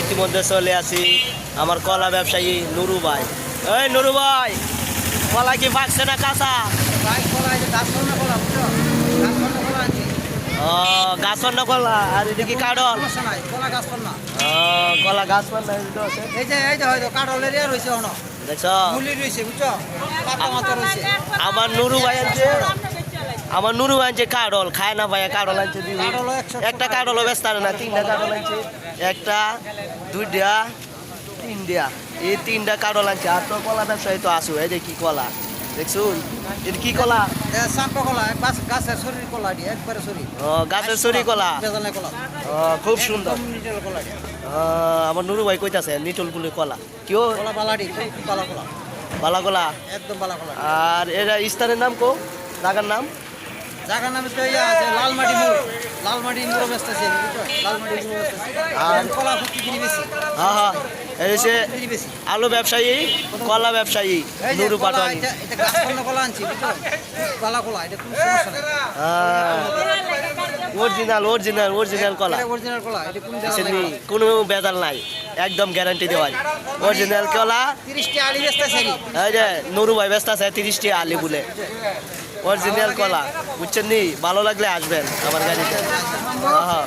ইতিমধ্যে চলে আসি আমার কলা ব্যবসায়ী নুরু ভাই। এই নুরু ভাই, কলা কি পাকছে না কাঁচা? ও গাছর না কলা, আর এদিকে কাঠল। কলা গাছ দেখছো আমার নুরু ভাই আনছে, আমার নুরু আনছে কাঠল, খায় না ভাইয়া কাঠল আনছে। একটা কাঠলও ব্যস্ত না, তিনটা কাঠল আনছে, একটা দুইটা তিনটা, এই তিনটা কাঠল আনছে। আর তো কলা ব্যবসায়ী তো আসু, এই যে কি কলা দেখছুন, এটা কি কলা? গাছের শরীর কলা। খুব সুন্দর। আমার নুরু ভাই কইতাছে নিটল গুলি কলা কেউ বালা কলা একদম বালা কলা। আর এরা স্থানের নাম কো, জায়গার নাম? জায়গার নাম তো ইয়া আছে লালমাটি মোড়, লালমাটি মোড় বেচতেছে, লালমাটি মোড় বেচতেছে। আর কলা কিনে বেশি। হ্যাঁ হ্যাঁ, এই যে আলু ব্যবসায়ী, কলা ব্যবসায়ী নুরু পাটোয়ারি। এটা গাছপালা কলা আনছি, বুঝছো? কলা কলা, এটা কোনো সমস্যা নাই। অরিজিনাল অরিজিনাল অরিজিনাল কলা, অরিজিনাল কলা, এটা কোনো ভেজাল নাই, একদম গ্যারান্টি দেওয়া অরিজিনাল কলা। 30টি আলি বেচতেছে, এই যে নুরু ভাই বেচতেছে 30টি আলি বলে অরিজিনাল কলা, বুঝছেন নি? ভালো লাগলে আসবেন আমার গাড়িতে। হ্যাঁ।